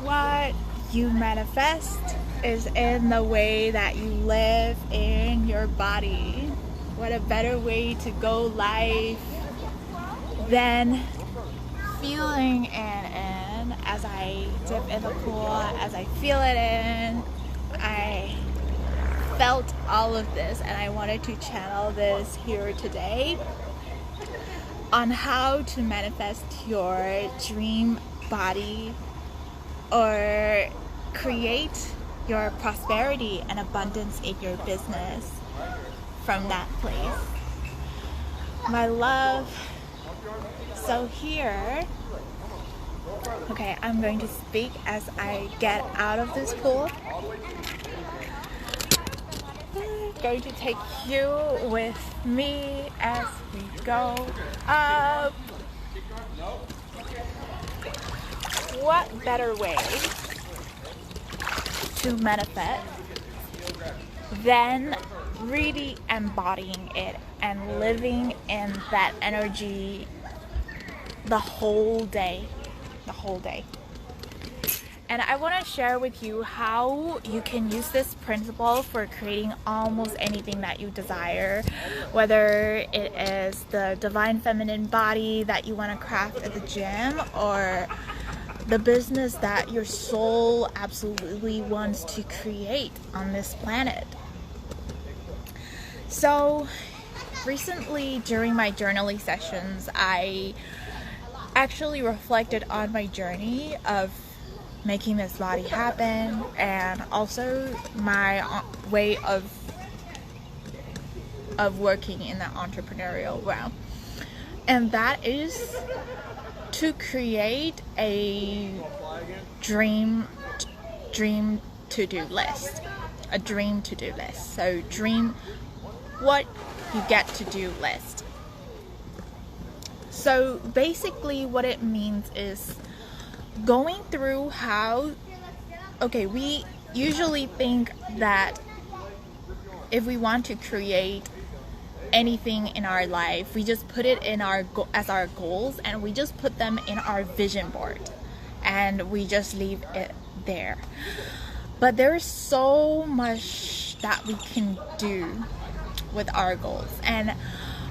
what you manifest is in the way that you live in your body. What a better way to go life than feeling it in. As I dip in the pool, as I feel it in, I felt all of this, and I wanted to channel this here today on how to manifest your dream body or create your prosperity and abundance in your business from that place. My love, so here, okay, I'm going to speak as I get out of this pool. I'm going to take you with me as we go up. What better way to manifest than really embodying it and living in that energy the whole day. And I want to share with you how you can use this principle for creating almost anything that you desire, whether it is the divine feminine body that you want to craft at the gym, or the business that your soul absolutely wants to create on this planet. So recently during my journaling sessions, I actually reflected on my journey of making this body happen, and also my way of working in the entrepreneurial realm. And that is to create a dream to-do list. A dream to-do list. So dream what you get to do list. So basically what it means is going through how, okay, we usually think that if we want to create anything in our life, we just put it in as our goals, and we just put them in our vision board and we just leave it there. But there is so much that we can do with our goals, and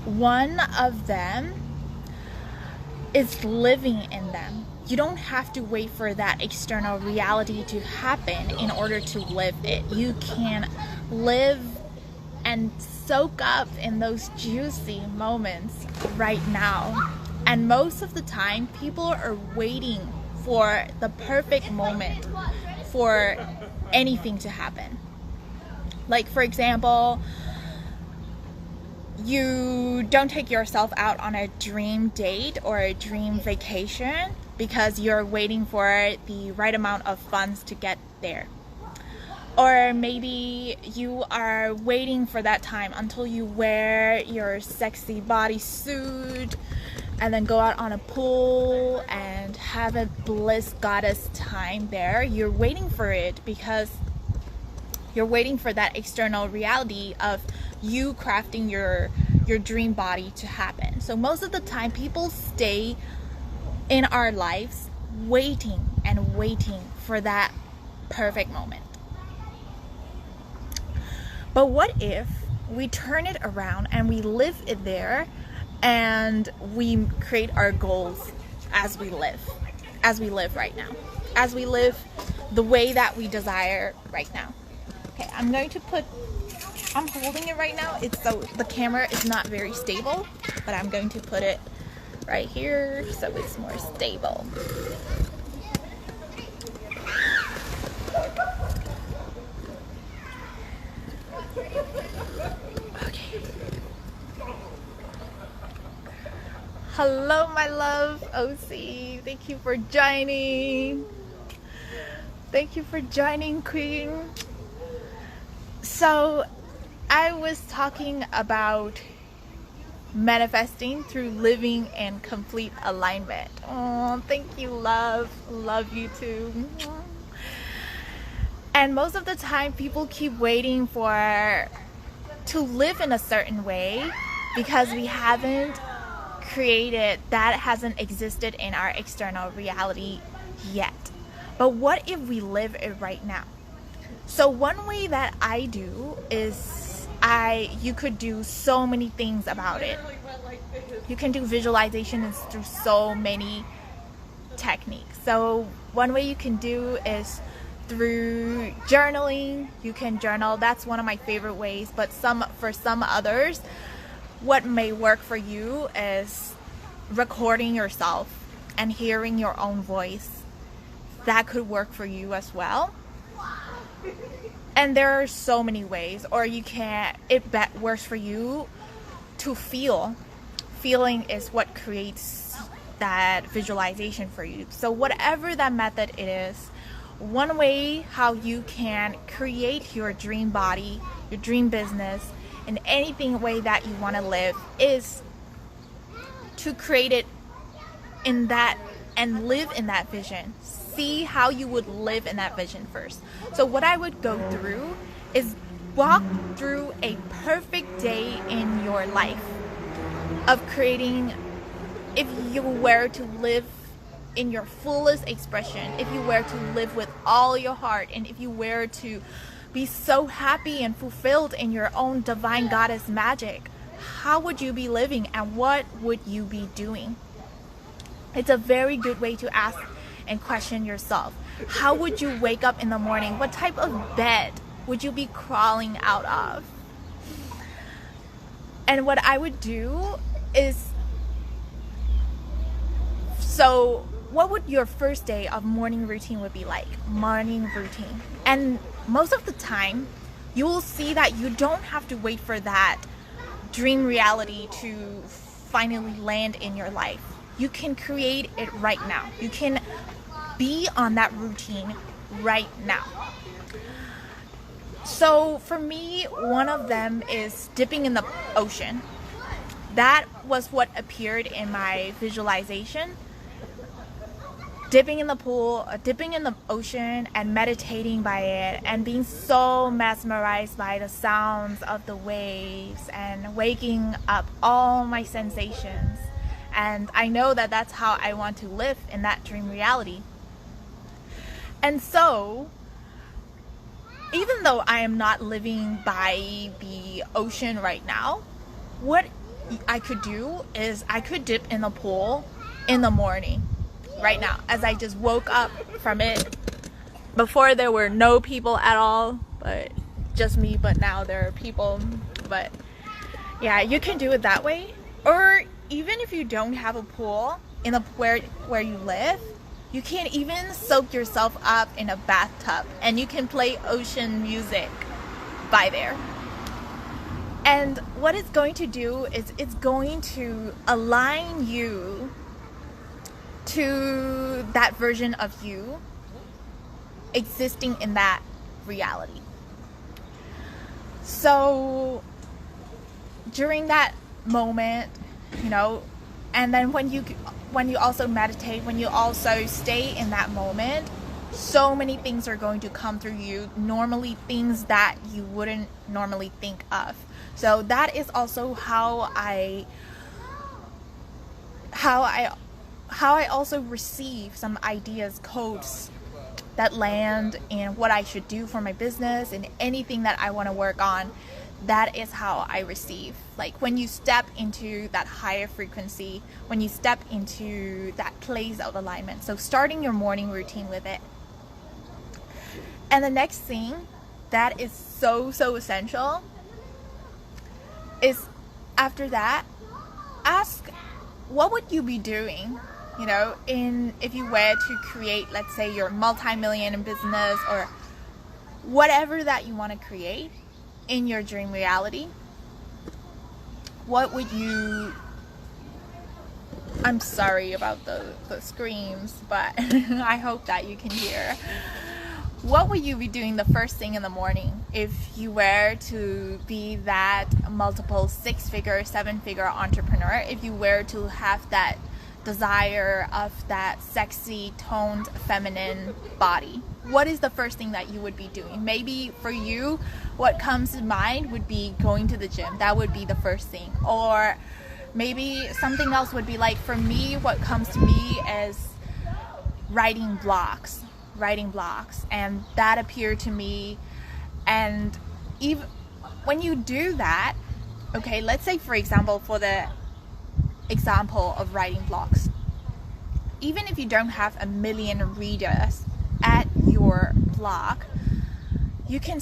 one of them is living in them. You don't have to wait for that external reality to happen in order to live it. You can live and soak up in those juicy moments right now. And most of the time, people are waiting for the perfect moment for anything to happen. Like, for example, you don't take yourself out on a dream date or a dream vacation because you're waiting for the right amount of funds to get there. Or maybe you are waiting for that time until you wear your sexy bodysuit and then go out on a pool and have a bliss goddess time there. You're waiting for it because you're waiting for that external reality of you crafting your dream body to happen. So most of the time, people stay in our lives waiting and waiting for that perfect moment. But what if we turn it around and we live it there, and we create our goals as we live right now, as we live the way that we desire right now? Okay, I'm holding it right now. So the camera is not very stable, but I'm going to put it right here so it's more stable. Okay. Hello, my love OC. Thank you for joining. Thank you for joining, Queen. So I was talking about manifesting through living in complete alignment. Oh, thank you, love. Love you too. And most of the time, people keep waiting to live in a certain way because we haven't created, that hasn't existed in our external reality yet. but what if we live it right now? So one way that I do is you could do so many things about it. You can do visualization through so many techniques. So one way you can do is through journaling. You can journal. That's one of my favorite ways, but for some others, what may work for you is recording yourself and hearing your own voice. That could work for you as well. And there are so many ways. Or it works for you to feel. Feeling is what creates that visualization for you. So whatever that method it is, one way how you can create your dream body, your dream business, in anything way that you want to live is to create it in that and live in that vision. See how you would live in that vision first. So what I would go through is walk through a perfect day in your life of creating, if you were to live in your fullest expression, if you were to live with all your heart, and if you were to be so happy and fulfilled in your own divine goddess magic, how would you be living and what would you be doing? It's a very good way to ask and question yourself. How would you wake up in the morning? What type of bed would you be crawling out of? And what I would do is, so what would your first day of morning routine would be like? Morning routine. And most of the time, you will see that you don't have to wait for that dream reality to finally land in your life. You can create it right now. You can be on that routine right now. So for me, one of them is dipping in the ocean. That was what appeared in my visualization. Dipping in the pool, dipping in the ocean and meditating by it and being so mesmerized by the sounds of the waves and waking up all my sensations. And I know that that's how I want to live in that dream reality. And so, even though I am not living by the ocean right now, what I could do is I could dip in the pool in the morning right now as I just woke up from it. Before there were no people at all, but just me, but now there are people. But yeah, you can do it that way. Or even if you don't have a pool in where you live, you can even soak yourself up in a bathtub and you can play ocean music by there. And what it's going to do is it's going to align you to that version of you existing in that reality. So during that moment, and then when you also meditate, when you also stay in that moment, so many things are going to come through you, normally things that you wouldn't normally think of. So that is also how I also receive some ideas, codes that land in what I should do for my business and anything that I want to work on. That is how I receive. Like when you step into that higher frequency, when you step into that place of alignment. So starting your morning routine with it. And the next thing that is so essential is after that, ask what would you be doing, if you were to create, let's say, your multi-million business or whatever that you want to create in your dream reality. What would you, I'm sorry about the screams, but I hope that you can hear. What would you be doing the first thing in the morning if you were to be that multiple 6-figure, 7-figure entrepreneur, if you were to have that desire of that sexy, toned, feminine body? What is the first thing that you would be doing? Maybe for you, what comes to mind would be going to the gym. That would be the first thing. Or maybe something else would be like, for me, what comes to me is writing blogs. writing blocks, and that appeared to me. And even when you do that, okay, let's say for example, for the example of writing blocks, even if you don't have 1 million readers at your blog, you can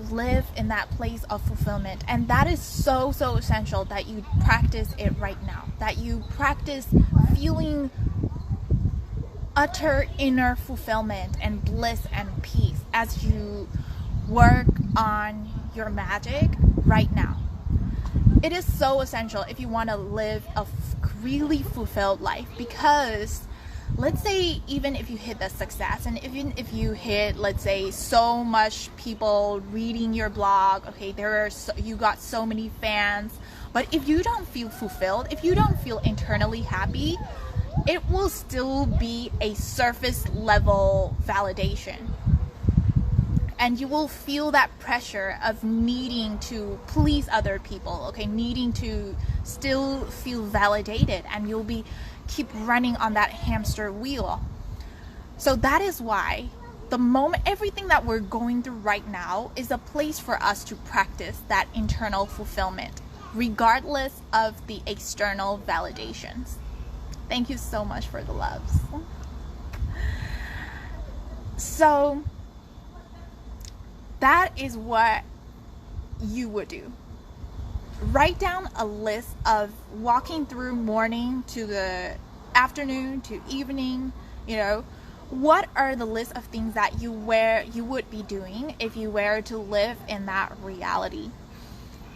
live in that place of fulfillment. And that is so essential that you practice it right now, that you practice feeling utter inner fulfillment and bliss and peace as you work on your magic right now. It is so essential if you want to live a really fulfilled life, because let's say even if you hit the success, and even if you hit, let's say, so much people reading your blog, okay, you got so many fans, but if you don't feel fulfilled, if you don't feel internally happy, it will still be a surface level validation. And you will feel that pressure of needing to please other people, okay, needing to still feel validated, and you'll keep running on that hamster wheel. So that is why everything that we're going through right now is a place for us to practice that internal fulfillment, regardless of the external validations. Thank you so much for the loves. So that is what you would do. Write down a list of walking through morning to the afternoon to evening, what are the list of things that you would be doing if you were to live in that reality.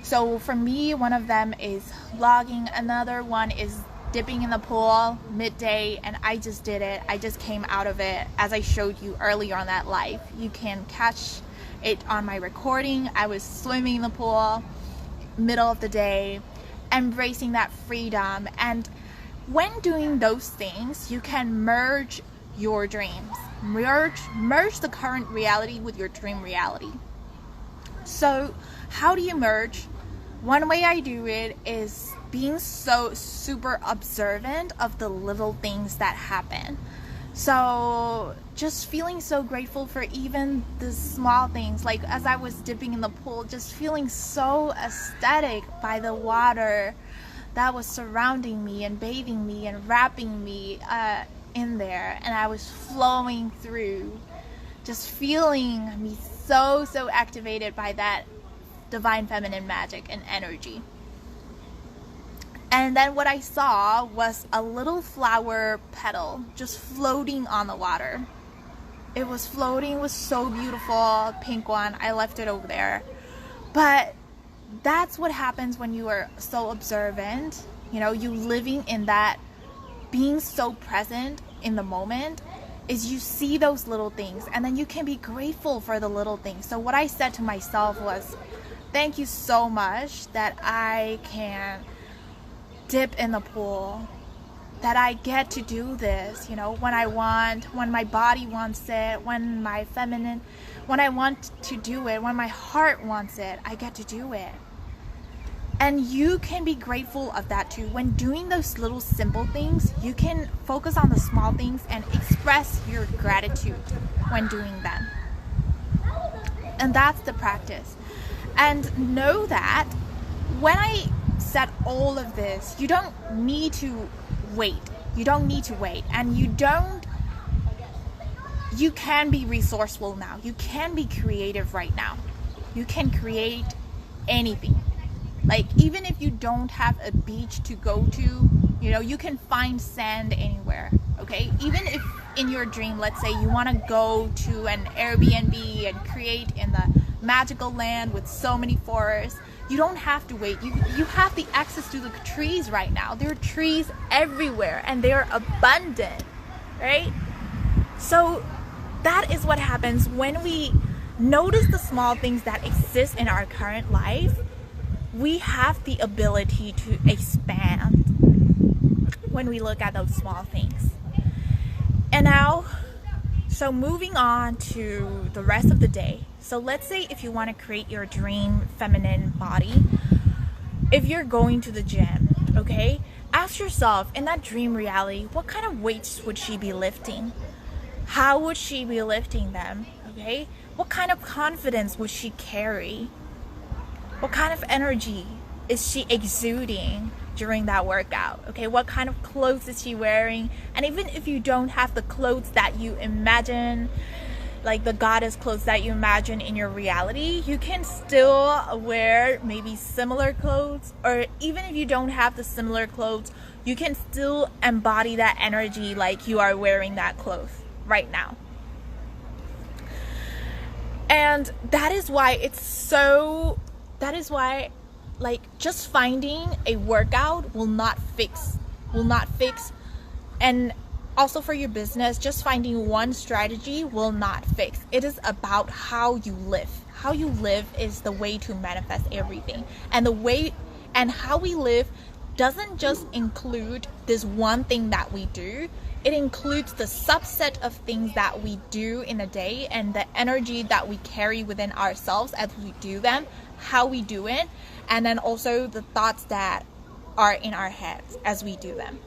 So for me, one of them is vlogging, another one is dipping in the pool midday, and I just did it. I just came out of it, as I showed you earlier on that live. You can catch it on my recording. I was swimming in the pool, middle of the day, embracing that freedom. And when doing those things, you can merge your dreams, merge the current reality with your dream reality. So how do you merge? One way I do it is being so super observant of the little things that happen. So just feeling so grateful for even the small things, like as I was dipping in the pool, just feeling so ecstatic by the water that was surrounding me and bathing me and wrapping me in there, and I was flowing through, just feeling me so activated by that divine feminine magic and energy. And then what I saw was a little flower petal just floating on the water. It was floating, it was so beautiful, pink one. I left it over there. But that's what happens when you are so observant, you living in that, being so present in the moment, is you see those little things, and then you can be grateful for the little things. So what I said to myself was, thank you so much that I can dip in the pool, that I get to do this, when I want, when my body wants it, when I want to do it, when my heart wants it, I get to do it. And you can be grateful of that too. When doing those little simple things, you can focus on the small things and express your gratitude when doing them. And that's the practice. And know that when I said all of this, you don't need to wait. You don't need to wait. And you can be resourceful now. You can be creative right now. You can create anything. Like, even if you don't have a beach to go to, you can find sand anywhere, okay? Even if in your dream, let's say you want to go to an Airbnb and create in the magical land with so many forests, you don't have to wait. You have the access to the trees right now. There are trees everywhere, and they are abundant, right? So that is what happens when we notice the small things that exist in our current life. We have the ability to expand when we look at those small things. And now, so moving on to the rest of the day. So let's say if you want to create your dream feminine body, if you're going to the gym, okay, ask yourself, in that dream reality, what kind of weights would she be lifting? how would she be lifting them? Okay, what kind of confidence would she carry? What kind of energy is she exuding during that workout? Okay, what kind of clothes is she wearing? And even if you don't have the clothes that you imagine, like the goddess clothes that you imagine in your reality, you can still wear maybe similar clothes, or even if you don't have the similar clothes, you can still embody that energy like you are wearing that clothes right now. And that is why like just finding a workout will not fix, and also for your business, just finding one strategy will not fix. It is about how you live. How you live is the way to manifest everything. And how we live doesn't just include this one thing that we do. It includes the subset of things that we do in a day and the energy that we carry within ourselves as we do them, how we do it, and then also the thoughts that are in our heads as we do them.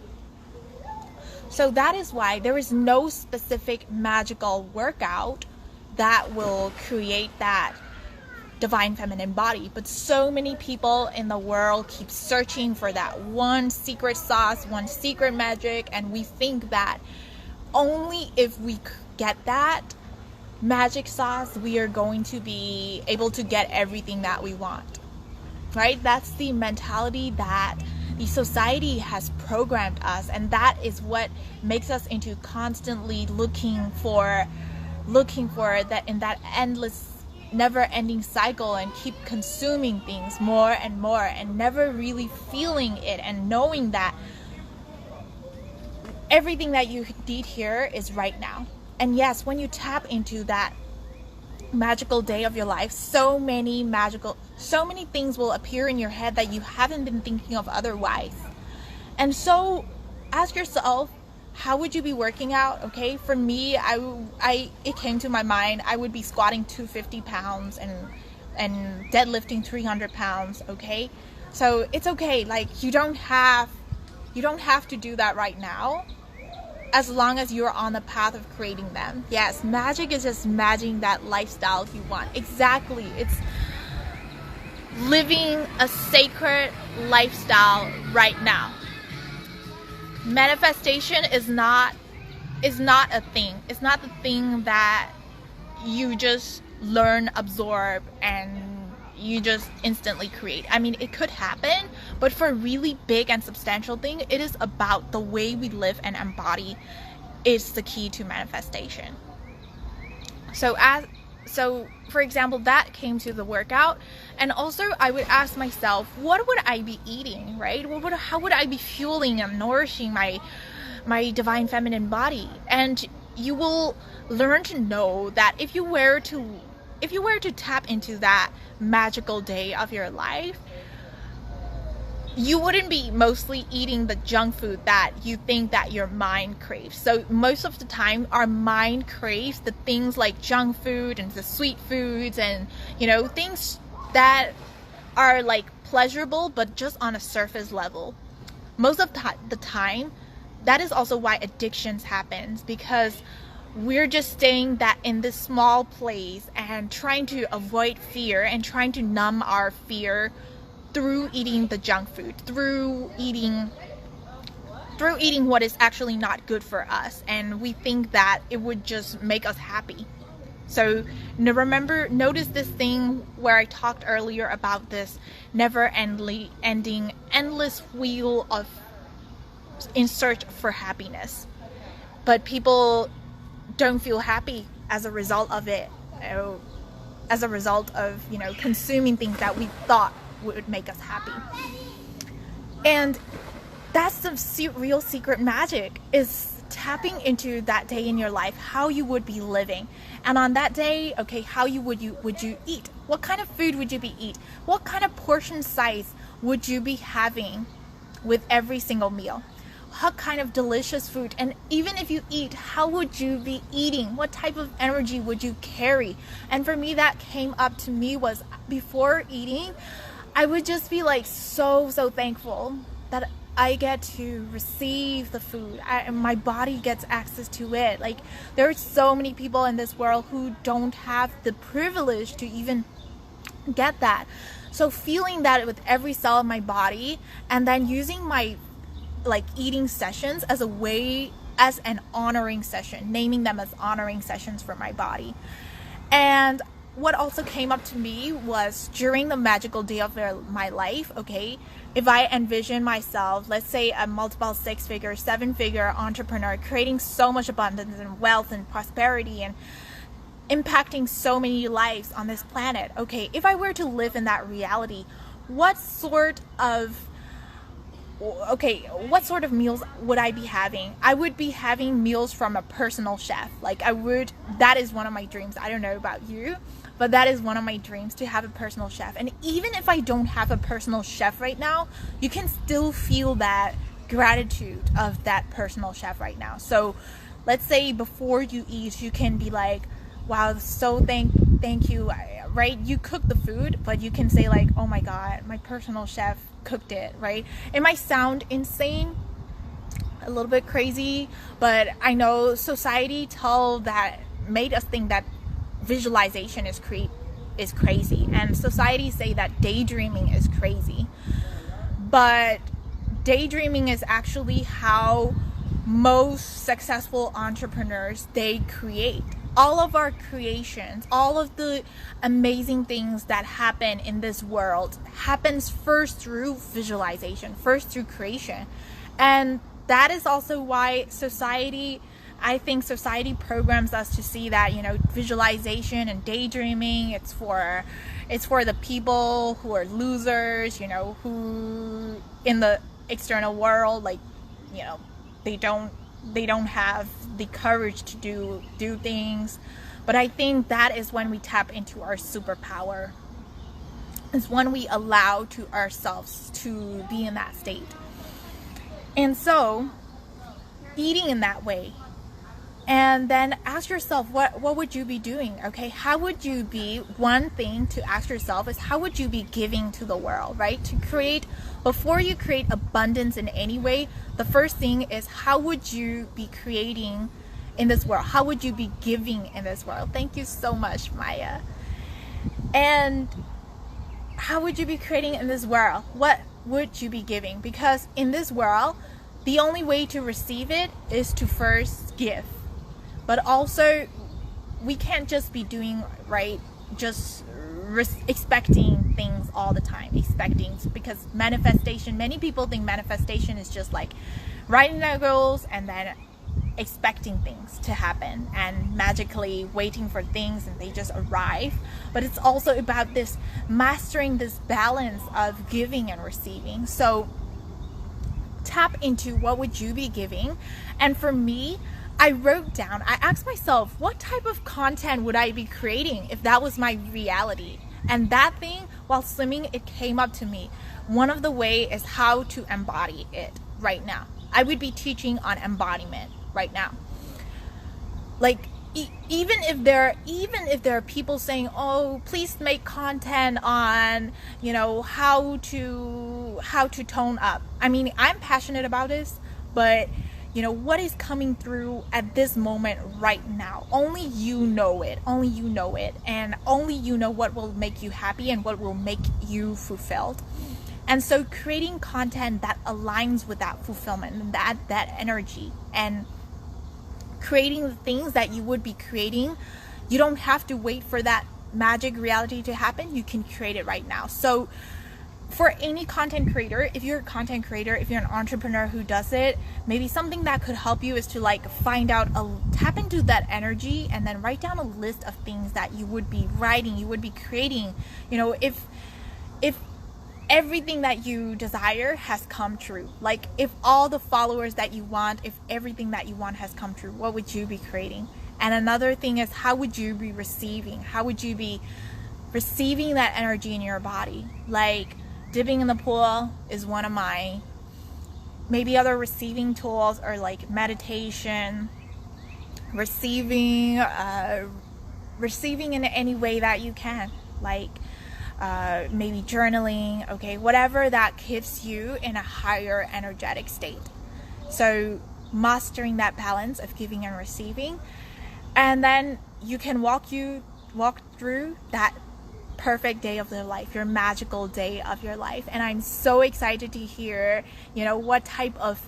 So that is why there is no specific magical workout that will create that divine feminine body, but so many people in the world keep searching for that one secret sauce, one secret magic, and we think that only if we get that magic sauce, we are going to be able to get everything that we want, right? That's the mentality that the society has programmed us, and that is what makes us into constantly looking for that in that endless never-ending cycle, and keep consuming things more and more and never really feeling it and knowing that everything that you need here is right now. And yes, when you tap into that magical day of your life, so many things will appear in your head that you haven't been thinking of otherwise. And so ask yourself, how would you be working out? Okay, for me, it came to my mind, I would be squatting 250 pounds and deadlifting 300 pounds. Okay, so it's okay. Like you don't have to do that right now, as long as you're on the path of creating them. Yes, magic is just imagining that lifestyle you want. Exactly, it's living a sacred lifestyle right now. Manifestation is not a thing. It's not the thing that you just learn, absorb, and you just instantly create. I mean, it could happen, but for a really big and substantial thing, it is about the way we live and embody is the key to manifestation. So for example, that came to the workout, and also I would ask myself, what would I be eating, right? How would I be fueling and nourishing my divine feminine body? And you will learn to know that if you were to tap into that magical day of your life, you wouldn't be mostly eating the junk food that you think that your mind craves. So most of the time our mind craves the things like junk food and the sweet foods and things that are like pleasurable but just on a surface level. Most of the time, that is also why addictions happens, because we're just staying that in this small place and trying to avoid fear and trying to numb our fear through eating the junk food, through eating what is actually not good for us, and we think that it would just make us happy. So notice this thing where I talked earlier about this never-ending, endless wheel of in search for happiness, but people don't feel happy as a result of it, as a result of consuming things that we thought would make us happy. And that's the real secret magic, is tapping into that day in your life, how you would be living. And on that day, okay, would you eat? What kind of food would you be eat? What kind of portion size would you be having with every single meal? What kind of delicious food? And even if you eat, how would you be eating? What type of energy would you carry? And for me, that came up to me was before eating, I would just be like so thankful that I get to receive the food. My body gets access to it. Like, there are so many people in this world who don't have the privilege to even get that. So feeling that with every cell of my body, and then using my like eating sessions as a way, as an honoring session, naming them as honoring sessions for my body. And what also came up to me was during the magical day of my life, okay, if I envision myself, let's say a multiple 6-figure, 7-figure entrepreneur, creating so much abundance and wealth and prosperity and impacting so many lives on this planet, okay, if I were to live in that reality, what sort of meals would I be having? I would be having meals from a personal chef. Like, that is one of my dreams. I don't know about you, but that is one of my dreams, to have a personal chef. And even if I don't have a personal chef right now, you can still feel that gratitude of that personal chef right now. So let's say before you eat, you can be like, wow, so thank you, right? You cook the food, but you can say like, oh my God, my personal chef cooked it, right? It might sound insane, a little bit crazy, but I know society made us think that visualization is crazy, and society say that daydreaming is crazy. But daydreaming is actually how most successful entrepreneurs, they create. All of our creations, all of the amazing things that happen in this world happens first through visualization, first through creation. And that is also why I think society programs us to see that, visualization and daydreaming, it's for the people who are losers, who in the external world, like, they don't have the courage to do things. But I think that is when we tap into our superpower. It's when we allow to ourselves to be in that state. And so eating in that way, and then ask yourself, what would you be doing? Okay, how would you be, one thing to ask yourself is, how would you be giving to the world, right? Before you create abundance in any way, the first thing is, how would you be creating in this world? How would you be giving in this world? Thank you so much, Maya. And how would you be creating in this world? What would you be giving? Because in this world, the only way to receive it is to first give. But also, we can't just be doing, right, just expecting things all the time, because manifestation, many people think manifestation is just like writing their goals and then expecting things to happen and magically waiting for things and they just arrive. But it's also about this mastering this balance of giving and receiving. So tap into what would you be giving. And for me, I asked myself, what type of content would I be creating if that was my reality? And that thing, while swimming, it came up to me. One of the way is how to embody it right now. I would be teaching on embodiment right now. Like, even if there are people saying, oh, please make content on, how to tone up. I mean, I'm passionate about this, but what is coming through at this moment right now, only you know it, and only you know what will make you happy and what will make you fulfilled. And so creating content that aligns with that fulfillment and that energy, and creating the things that you would be creating, you don't have to wait for that magic reality to happen. You can create it right now. So for any content creator, if you're an entrepreneur who does it, maybe something that could help you is to tap into that energy and then write down a list of things that you would be writing, you would be creating. If everything that you desire has come true, like if all the followers that you want, if everything that you want has come true, what would you be creating? And another thing is, how would you be receiving? How would you be receiving that energy in your body? Like, dipping in the pool is one of my, maybe other receiving tools are like meditation, receiving in any way that you can. Like, maybe journaling, okay, whatever that keeps you in a higher energetic state. So mastering that balance of giving and receiving, and then you can walk through that perfect day of your life, your magical day of your life. And I'm so excited to hear, you know, what type of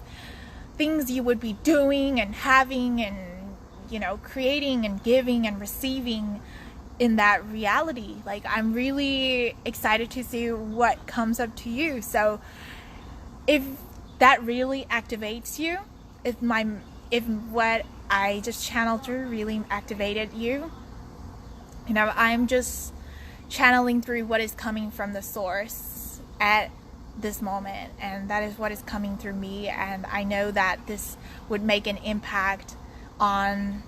things you would be doing and having and, you know, creating and giving and receiving in that reality. Like, I'm really excited to see what comes up to you. So if that really activates you, if what I just channeled through really activated you, you know, I'm just channeling through what is coming from the source at this moment, and that is what is coming through me. And I know that this would make an impact on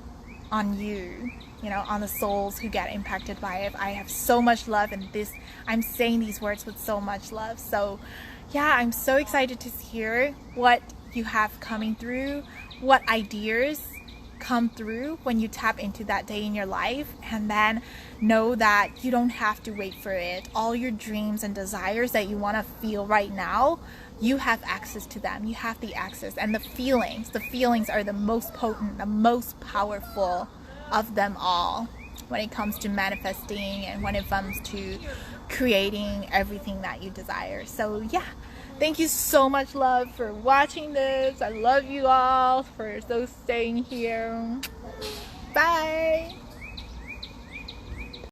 you, you know, on the souls who get impacted by it. I have so much love, and I'm saying these words with so much love. So yeah, I'm so excited to hear what you have coming through, what ideas come through when you tap into that day in your life. And then know that you don't have to wait for it. All your dreams and desires that you want to feel right now, you have access to them. You have the access. And the feelings are the most potent, the most powerful of them all when it comes to manifesting and when it comes to creating everything that you desire. So yeah, thank you so much, love, for watching this. I love you all for staying here. Bye.